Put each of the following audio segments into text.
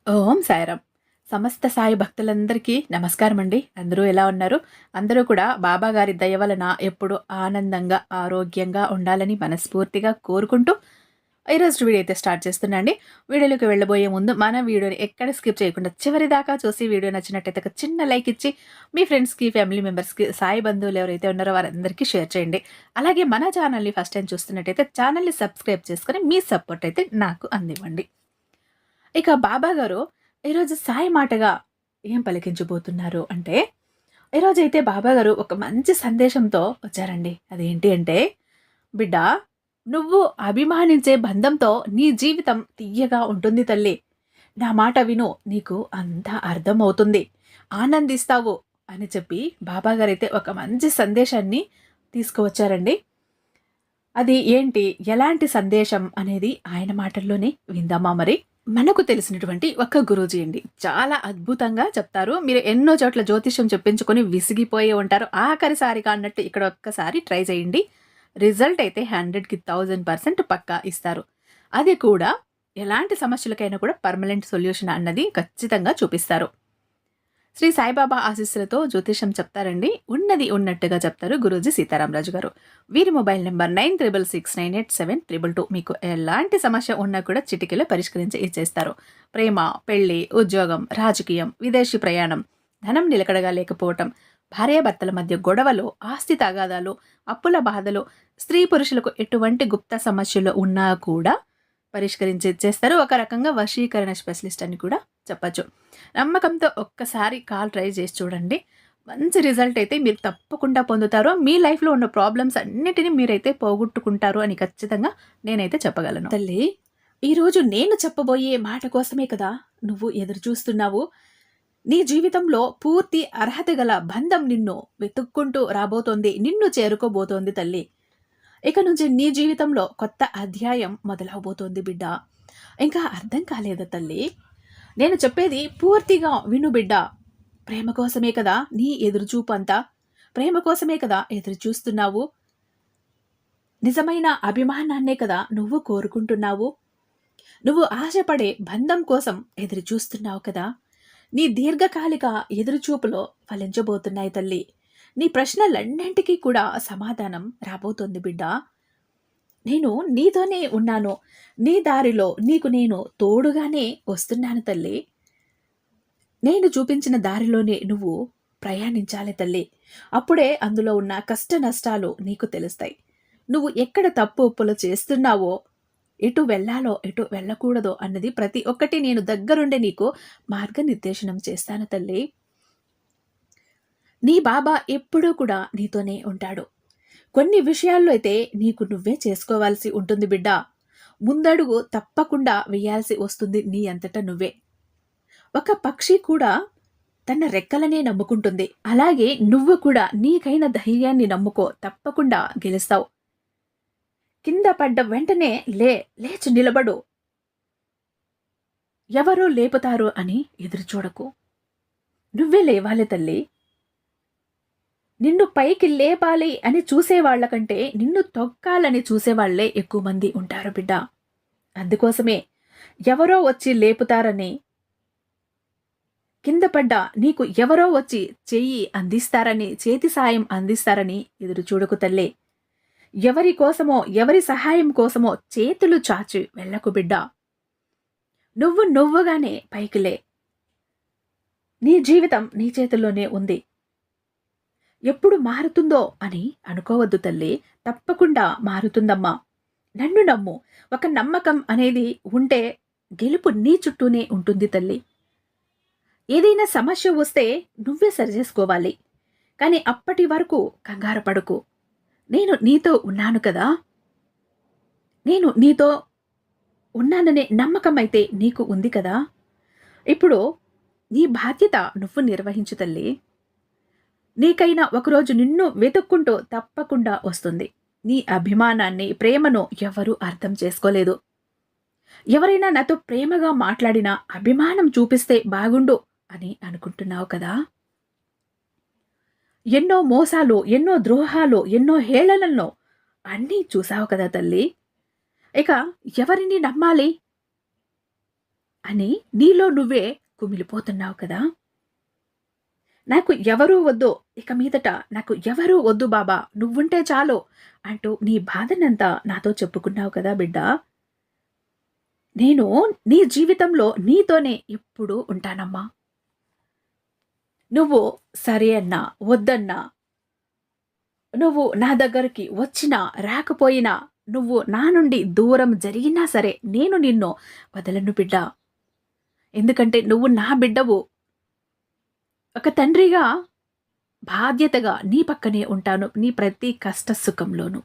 ఓం సాయిరాం. సమస్త సాయి భక్తులందరికీ నమస్కారం అండి. అందరూ ఎలా ఉన్నారు? అందరూ కూడా బాబా గారి దయ వలన ఎప్పుడు ఆనందంగా, ఆరోగ్యంగా ఉండాలని మనస్ఫూర్తిగా కోరుకుంటూ ఈరోజు వీడియో అయితే స్టార్ట్ చేస్తున్నా అండి. వీడియోలోకి వెళ్ళబోయే ముందు మన వీడియోని ఎక్కడ స్కిప్ చేయకుండా చివరి దాకా చూసి వీడియో నచ్చినట్టయితే ఒక చిన్న లైక్ ఇచ్చి మీ ఫ్రెండ్స్‌కి, ఫ్యామిలీ మెంబర్స్‌కి, సాయి బంధువులు ఎవరైతే ఉన్నారో వారందరికీ షేర్ చేయండి. అలాగే మన ఛానల్‌ని ఫస్ట్ టైం చూస్తున్నట్టయితే ఛానల్‌ని సబ్స్క్రైబ్ చేసుకొని మీ సపోర్ట్ అయితే నాకు అందివ్వండి. ఇక బాబా గారు ఈరోజు సాయి మాటగా ఏం పలికించబోతున్నారు అంటే, ఈరోజైతే బాబా గారు ఒక మంచి సందేశంతో వచ్చారండి. అదేంటి అంటే, బిడ్డ, నువ్వు అభిమానించే బంధంతో నీ జీవితం తియ్యగా ఉంటుంది తల్లి. నా మాట విను, నీకు అంతా అర్థమవుతుంది, ఆనందిస్తావు అని చెప్పి బాబా గారైతే ఒక మంచి సందేశాన్ని తీసుకువచ్చారండి. అది ఏంటి, ఎలాంటి సందేశం అనేది ఆయన మాటల్లోనే విందామా మరి. మనకు తెలిసినటువంటి ఒక గురూజీ అండి, చాలా అద్భుతంగా చెప్తారు. మీరు ఎన్నో చోట్ల జ్యోతిష్యం చెప్పించుకొని విసిగిపోయి ఉంటారు. ఆఖరిసారిగా అన్నట్టు ఇక్కడ ఒక్కసారి ట్రై చేయండి. రిజల్ట్ అయితే 100కి 1000% పక్కా ఇస్తారు. అది కూడా ఎలాంటి సమస్యలకైనా కూడా పర్మనెంట్ సొల్యూషన్ అన్నది ఖచ్చితంగా చూపిస్తారు. శ్రీ సాయిబాబా ఆశీస్సులతో జ్యోతిషం చెప్తారండి. ఉన్నది ఉన్నట్టుగా చెప్తారు గురూజీ సీతారామరాజు గారు. వీరి మొబైల్ నెంబర్ 9666987222. మీకు ఎలాంటి సమస్య ఉన్నా కూడా చిటికెలో పరిష్కరించి ఇచ్చేస్తారు. ప్రేమ, పెళ్లి, ఉద్యోగం, రాజకీయం, విదేశీ ప్రయాణం, ధనం నిలకడగా లేకపోవటం, భార్యాభర్తల మధ్య గొడవలు, ఆస్తి తగాదాలు, అప్పుల బాధలు, స్త్రీ పురుషులకు ఎటువంటి గుప్త సమస్యలు ఉన్నా కూడా పరిష్కరించి ఇచ్చేస్తారు. ఒక రకంగా వశీకరణ స్పెషలిస్ట్ అని కూడా చెప్పచ్చు. నమ్మకంతో ఒక్కసారి కాల్ ట్రై చేసి చూడండి. మంచి రిజల్ట్ అయితే మీరు తప్పకుండా పొందుతారు. మీ లైఫ్లో ఉన్న ప్రాబ్లమ్స్ అన్నిటినీ మీరైతే పోగొట్టుకుంటారు అని ఖచ్చితంగా నేనైతే చెప్పగలను. తల్లి, ఈరోజు నేను చెప్పబోయే మాట కోసమే కదా నువ్వు ఎదురు చూస్తున్నావు. నీ జీవితంలో పూర్తి అర్హత గల బంధం నిన్ను వెతుక్కుంటూ రాబోతోంది, నిన్ను చేరుకోబోతోంది తల్లి. ఇక నుంచి నీ జీవితంలో కొత్త అధ్యాయం మొదలవబోతోంది బిడ్డ. ఇంకా అర్థం కాలేదా తల్లి? నేను చెప్పేది పూర్తిగా విను బిడ్డ. ప్రేమ కోసమే కదా నీ ఎదురుచూపు అంతా. ప్రేమ కోసమే కదా ఎదురు చూస్తున్నావు. నిజమైన అభిమానాన్నే కదా నువ్వు కోరుకుంటున్నావు. నువ్వు ఆశపడే బంధం కోసం ఎదురు చూస్తున్నావు కదా. నీ దీర్ఘకాలిక ఎదురుచూపులో ఫలించబోతున్నాయి తల్లి. నీ ప్రశ్నలన్నింటికీ కూడా సమాధానం రాబోతోంది బిడ్డ. నేను నీతోనే ఉన్నాను. నీ దారిలో నీకు నేను తోడుగానే వస్తున్నాను తల్లి. నేను చూపించిన దారిలోనే నువ్వు ప్రయాణించాలి తల్లి. అప్పుడే అందులో ఉన్న కష్ట నష్టాలు నీకు తెలుస్తాయి. నువ్వు ఎక్కడ తప్పు ఒప్పులు చేస్తున్నావో, ఎటు వెళ్ళాలో ఎటు వెళ్ళకూడదో అన్నది ప్రతి ఒక్కటి నేను దగ్గరుండే నీకు మార్గనిర్దేశనం చేస్తాను తల్లి. నీ బాబా ఎప్పుడూ కూడా నీతోనే ఉంటాడు. కొన్ని విషయాల్లో అయితే నీకు నువ్వే చేసుకోవాల్సి ఉంటుంది బిడ్డ. ముందడుగు తప్పకుండా వేయాల్సి వస్తుంది నీ అంతటా నువ్వే. ఒక పక్షి కూడా తన రెక్కలనే నమ్ముకుంటుంది. అలాగే నువ్వు కూడా నీకైన ధైర్యాన్ని నమ్ముకో, తప్పకుండా గెలుస్తావు. కింద పడ్డ వెంటనే లేచి నిలబడు. ఎవరో లేపుతారు అని ఎదురు చూడకు. నువ్వే లేవాలి తల్లి. నిన్ను పైకి లేపాలి అని చూసేవాళ్లకంటే నిన్ను తొక్కాలని చూసేవాళ్లే ఎక్కువ మంది ఉంటారు బిడ్డ. అందుకోసమే ఎవరో వచ్చి లేపుతారని, కింద పడ్డా నీకు ఎవరో వచ్చి చెయ్యి అందిస్తారని, చేతి సాయం అందిస్తారని ఎదురు చూడకు తల్లే. ఎవరి కోసమో, ఎవరి సహాయం కోసమో చేతులు చాచి వెళ్ళకు బిడ్డ. నువ్వుగానే పైకిలే. నీ జీవితం నీ చేతుల్లోనే ఉంది. ఎప్పుడు మారుతుందో అని అనుకోవద్దు తల్లి. తప్పకుండా మారుతుందమ్మా. నన్ను నమ్ము. ఒక నమ్మకం అనేది ఉంటే గెలుపు నీ చుట్టూనే ఉంటుంది తల్లి. ఏదైనా సమస్య వస్తే నువ్వే సరిచేసుకోవాలి. కానీ అప్పటి వరకు కంగారు పడకు. నేను నీతో ఉన్నాను కదా. నేను నీతో ఉన్నాననే నమ్మకం అయితే నీకు ఉంది కదా. ఇప్పుడు నీ బాధ్యత నువ్వు నిర్వహించు తల్లి. నీకైనా ఒకరోజు నిన్ను వెతుక్కుంటూ తప్పకుండా వస్తుంది. నీ అభిమానాన్ని, ప్రేమను ఎవరూ అర్థం చేసుకోలేదు. ఎవరైనా నాతో ప్రేమగా మాట్లాడినా, అభిమానం చూపిస్తే బాగుండు అని అనుకుంటున్నావు కదా. ఎన్నో మోసాలు, ఎన్నో ద్రోహాలు, ఎన్నో హేళనలను అన్నీ చూసావు కదా తల్లి. ఇక ఎవరిని నమ్మాలి? అని నీలో నువ్వే కుమిలిపోతున్నావు కదా. నాకు ఎవరూ వద్దు, ఇక మీదట నాకు ఎవరూ వద్దు బాబా, నువ్వుంటే చాలు అంటూ నీ బాధనంతా నాతో చెప్పుకున్నావు కదా బిడ్డ. నేను నీ జీవితంలో నీతోనే ఎప్పుడూ ఉంటానమ్మా. నువ్వు సరే అన్నా వద్దన్నా, నువ్వు నా దగ్గరికి వచ్చినా రాకపోయినా, నువ్వు నా నుండి దూరం జరిగినా సరే నేను నిన్ను వదలను బిడ్డ. ఎందుకంటే నువ్వు నా బిడ్డవు. ఒక తండ్రిగా బాధ్యతగా నీ పక్కనే ఉంటాను, నీ ప్రతి కష్ట సుఖంలోనూ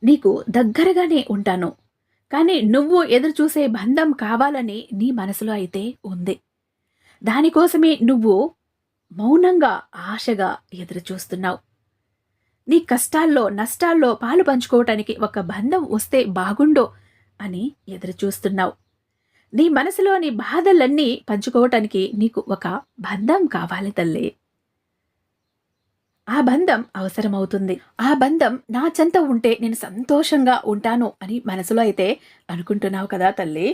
నీకు దగ్గరగానే ఉంటాను. కానీ నువ్వు ఎదురు చూసే బంధం కావాలని నీ మనసులో అయితే ఉంది. దానికోసమే నువ్వు మౌనంగా ఆశగా ఎదురు చూస్తున్నావు. నీ కష్టాల్లో నష్టాల్లో పాలు పంచుకోవటానికి ఒక బంధం వస్తే బాగుండో అని ఎదురు చూస్తున్నావు. నీ మనసులోని బాధలన్నీ పంచుకోవటానికి నీకు ఒక బంధం కావాలి తల్లి. ఆ బంధం అవసరమవుతుంది. ఆ బంధం నా చెంత ఉంటే నేను సంతోషంగా ఉంటాను అని మనసులో అయితే అనుకుంటున్నావు కదా తల్లి.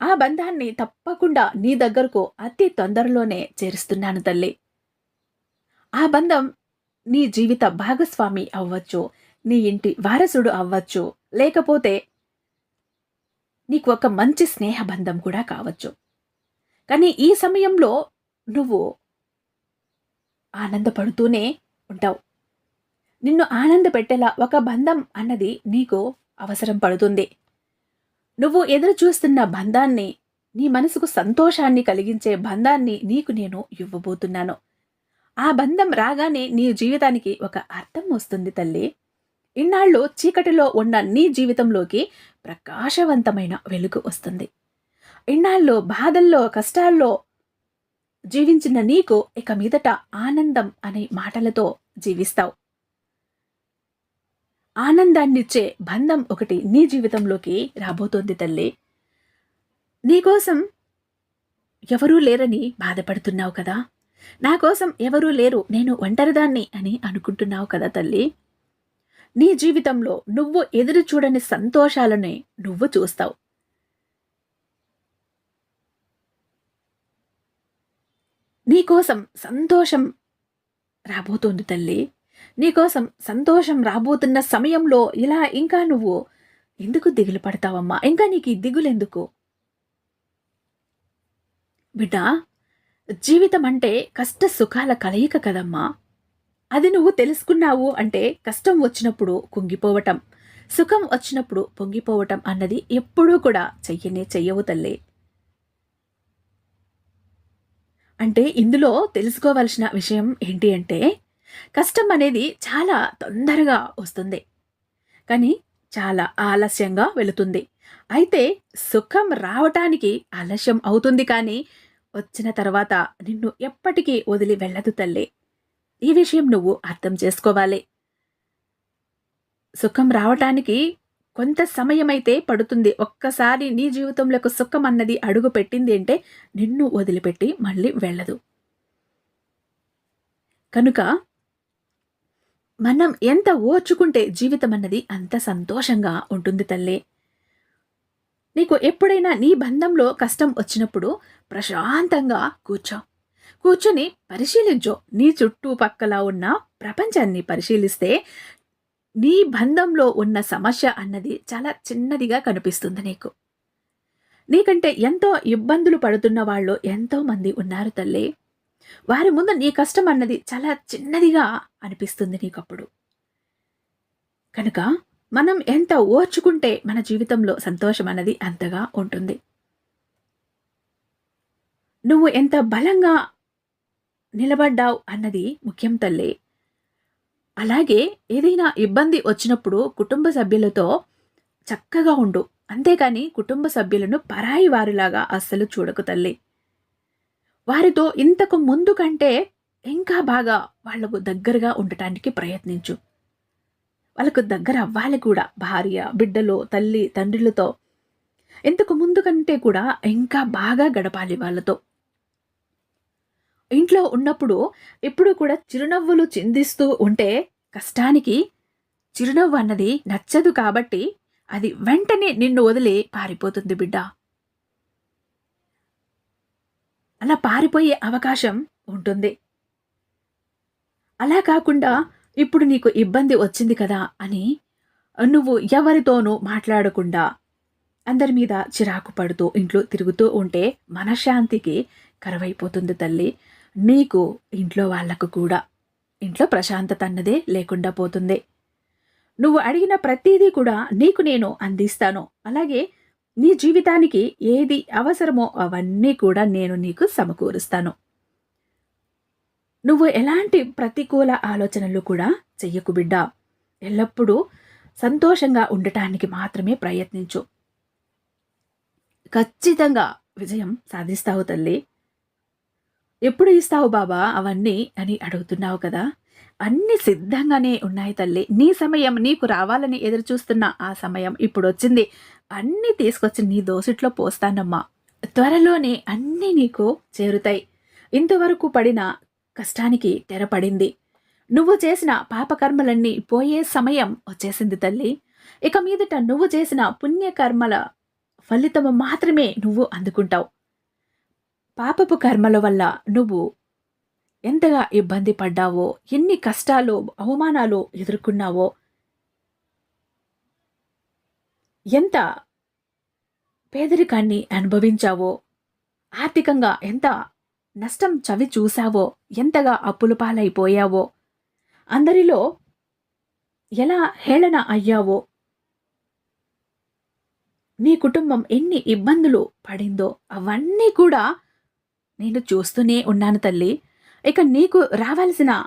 ఆ బంధాన్ని తప్పకుండా నీ దగ్గరకు అతి తొందరలోనే చేరుస్తున్నాను తల్లి. ఆ బంధం నీ జీవిత భాగస్వామి అవ్వచ్చు, నీ ఇంటి వారసుడు అవ్వచ్చు, లేకపోతే నీకు ఒక మంచి స్నేహబంధం కూడా కావచ్చు. కానీ ఈ సమయంలో నువ్వు ఆనందపడుతూనే ఉంటావు. నిన్ను ఆనందపెట్టేలా ఒక బంధం అన్నది నీకు అవసరం పడుతుంది. నువ్వు ఎదురు చూస్తున్న బంధాన్ని, నీ మనసుకు సంతోషాన్ని కలిగించే బంధాన్ని నీకు నేను ఇవ్వబోతున్నాను. ఆ బంధం రాగానే నీ జీవితానికి ఒక అర్థం వస్తుంది తల్లి. ఇన్నాళ్ళు చీకటిలో ఉన్న నీ జీవితంలోకి ప్రకాశవంతమైన వెలుగు వస్తుంది. ఇన్నాళ్ళు బాధల్లో కష్టాల్లో జీవించిన నీకు ఇక మీదట ఆనందం అనే మాటలతో జీవిస్తావు. ఆనందాన్నిచ్చే బంధం ఒకటి నీ జీవితంలోకి రాబోతోంది తల్లి. నీకోసం ఎవరూ లేరని బాధపడుతున్నావు కదా. నా కోసం ఎవరూ లేరు, నేను ఒంటరిదాన్ని అని అనుకుంటున్నావు కదా తల్లి. నీ జీవితంలో నువ్వు ఎదురు చూడని సంతోషాలని నువ్వు చూస్తావు. నీకోసం సంతోషం రాబోతోంది తల్లి. నీకోసం సంతోషం రాబోతున్న సమయంలో ఇలా ఇంకా నువ్వు ఎందుకు దిగులు పడతావమ్మా? ఇంకా నీకు ఈ దిగులెందుకు బిడ్డ? జీవితం అంటే కష్ట సుఖాల కలయిక కదమ్మా. అది నువ్వు తెలుసుకున్నావు అంటే కష్టం వచ్చినప్పుడు కుంగిపోవటం, సుఖం వచ్చినప్పుడు పొంగిపోవటం అన్నది ఎప్పుడూ కూడా చెయ్యవు తల్లి. అంటే ఇందులో తెలుసుకోవలసిన విషయం ఏంటి అంటే, కష్టం అనేది చాలా తొందరగా వస్తుంది, కానీ చాలా ఆలస్యంగా వెళుతుంది. అయితే సుఖం రావటానికి ఆలస్యం అవుతుంది, కానీ వచ్చిన తర్వాత నిన్ను ఎప్పటికీ వదిలి వెళ్ళదు తల్లి. ఈ విషయం నువ్వు అర్థం చేసుకోవాలి. సుఖం రావటానికి కొంత సమయమైతే పడుతుంది. ఒక్కసారి నీ జీవితంలోకి సుఖం అన్నది అడుగు పెట్టింది అంటే నిన్ను వదిలిపెట్టి మళ్ళీ వెళ్ళదు. కనుక మనం ఎంత ఓర్చుకుంటే జీవితం అన్నది అంత సంతోషంగా ఉంటుంది తల్లి. నీకు ఎప్పుడైనా నీ బంధంలో కష్టం వచ్చినప్పుడు ప్రశాంతంగా కూర్చొని పరిశీలించు. నీ చుట్టుపక్కల ఉన్న ప్రపంచాన్ని పరిశీలిస్తే నీ బంధంలో ఉన్న సమస్య అన్నది చాలా చిన్నదిగా కనిపిస్తుంది నీకు. నీకంటే ఎంతో ఇబ్బందులు పడుతున్న వాళ్ళు ఎంతో మంది ఉన్నారు తల్లి. వారి ముందు నీ కష్టం అన్నది చాలా చిన్నదిగా అనిపిస్తుంది నీకప్పుడు. కనుక మనం ఎంత ఓర్చుకుంటే మన జీవితంలో సంతోషం అన్నది అంతగా ఉంటుంది. నువ్వు ఎంత బలంగా నిలబడ్డావు అన్నది ముఖ్యం తల్లి. అలాగే ఏదైనా ఇబ్బంది వచ్చినప్పుడు కుటుంబ సభ్యులతో చక్కగా ఉండు, అంతేకాని కుటుంబ సభ్యులను పరాయి వారిలాగా అస్సలు చూడకు తల్లి. వారితో ఇంతకు ముందు కంటే ఇంకా బాగా వాళ్లకు దగ్గరగా ఉండటానికి ప్రయత్నించు. వాళ్ళకు దగ్గర అవ్వాలి కూడా. భార్య బిడ్డలు తల్లి తండ్రులతో ఇంతకు ముందు కంటే కూడా ఇంకా బాగా గడపాలి వాళ్ళతో. ఇంట్లో ఉన్నప్పుడు ఎప్పుడు కూడా చిరునవ్వులు చిందిస్తూ ఉంటే కష్టానికి చిరునవ్వు అన్నది నచ్చదు. కాబట్టి అది వెంటనే నిన్ను వదిలి పారిపోతుంది బిడ్డ. అలా పారిపోయే అవకాశం ఉంటుంది. అలా కాకుండా ఇప్పుడు నీకు ఇబ్బంది వచ్చింది కదా అని నువ్వు ఎవరితోనూ మాట్లాడకుండా అందరి మీద చిరాకు పడుతూ ఇంట్లో తిరుగుతూ ఉంటే మనశ్శాంతికి కరువైపోతుంది తల్లి. నీకు, ఇంట్లో వాళ్లకు కూడా ఇంట్లో ప్రశాంతత అన్నదే లేకుండా పోతుంది. నువ్వు అడిగిన ప్రతీదీ కూడా నీకు నేను అందిస్తాను. అలాగే నీ జీవితానికి ఏది అవసరమో అవన్నీ కూడా నేను నీకు సమకూరుస్తాను. నువ్వు ఎలాంటి ప్రతికూల ఆలోచనలు కూడా చెయ్యకు బిడ్డ. ఎల్లప్పుడూ సంతోషంగా ఉండటానికి మాత్రమే ప్రయత్నించు. ఖచ్చితంగా విజయం సాధిస్తావు తల్లి. ఎప్పుడు ఇస్తావు బాబా అవన్నీ అని అడుగుతున్నావు కదా. అన్ని సిద్ధంగానే ఉన్నాయి తల్లి. నీ సమయం, నీకు రావాలని ఎదురు చూస్తున్న ఆ సమయం ఇప్పుడు వచ్చింది. అన్నీ తీసుకొచ్చి నీ దోసిట్లో పోస్తానమ్మా. త్వరలోనే అన్నీ నీకు చేరుతాయి. ఇంతవరకు పడిన కష్టానికి తెరపడింది. నువ్వు చేసిన పాపకర్మలన్నీ పోయే సమయం వచ్చేసింది తల్లి. ఇక మీదట నువ్వు చేసిన పుణ్యకర్మల ఫలితము మాత్రమే నువ్వు అందుకుంటావు. పాపపు కర్మల వల్ల నువ్వు ఎంతగా ఇబ్బంది పడ్డావో, ఎన్ని కష్టాలు, అవమానాలు ఎదుర్కొన్నావో, ఎంత పేదరికాన్ని అనుభవించావో, ఆర్థికంగా ఎంత నష్టం చవి చూశావో, ఎంతగా అప్పుల పాలైపోయావో, అందరిలో ఎలా హేళన అయ్యావో, నీ కుటుంబం ఎన్ని ఇబ్బందులు పడిందో అవన్నీ కూడా నేను చూస్తూనే ఉన్నాను తల్లి. ఇక నీకు రావాల్సిన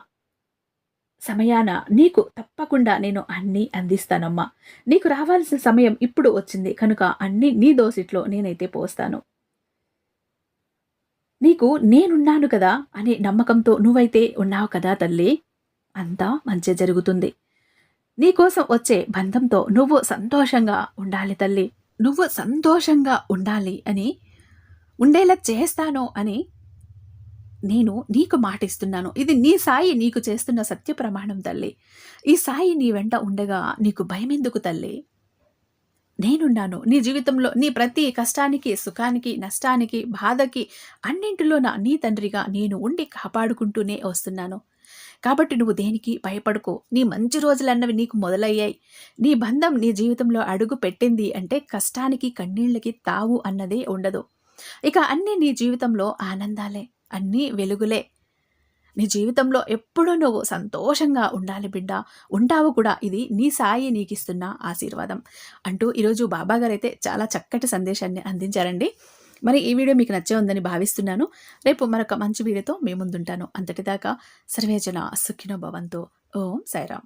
సమయాన నీకు తప్పకుండా నేను అన్నీ అందిస్తానమ్మా. నీకు రావాల్సిన సమయం ఇప్పుడు వచ్చింది కనుక అన్నీ నీ దోసిట్లో నేనైతే పోస్తాను. నీకు నేనున్నాను కదా అనే నమ్మకంతో నువ్వైతే ఉన్నావు కదా తల్లి. అంతా మంచి జరుగుతుంది. నీకోసం వచ్చే బంధంతో నువ్వు సంతోషంగా ఉండాలి తల్లి. నువ్వు సంతోషంగా ఉండాలి అని, ఉండేలా చేస్తాను అని నేను నీకు మాటిస్తున్నాను. ఇది నీ సాయి నీకు చేస్తున్న సత్య ప్రమాణం తల్లి. ఈ సాయి నీ వెంట ఉండగా నీకు భయమెందుకు తల్లి? నేనున్నాను. నీ జీవితంలో నీ ప్రతి కష్టానికి, సుఖానికి, నష్టానికి, బాధకి అన్నింటిలోన నీ తండ్రిగా నేను ఉండి కాపాడుకుంటూనే వస్తున్నాను. కాబట్టి నువ్వు దేనికి భయపడకు. నీ మంచి రోజులన్నవి నీకు మొదలయ్యాయి. నీ బంధం నీ జీవితంలో అడుగు పెట్టింది అంటే కష్టానికి, కన్నీళ్ళకి తావు అన్నదే ఉండదు. ఇక అన్నీ నీ జీవితంలో ఆనందాలే, అన్నీ వెలుగులే. నీ జీవితంలో ఎప్పుడూ నువ్వు సంతోషంగా ఉండాలి బిడ్డ. ఉంటావు కూడా. ఇది నీ సాయి నీకిస్తున్న ఆశీర్వాదం అంటూ ఈరోజు బాబాగారు అయితే చాలా చక్కటి సందేశాన్ని అందించారండి. మరి ఈ వీడియో మీకు నచ్చే ఉందని భావిస్తున్నాను. రేపు మరొక మంచి వీడియోతో మీ ముందుంటాను. అంతటిదాకా సర్వేజన సుఖినో భవంతు. ఓం సాయిరాం.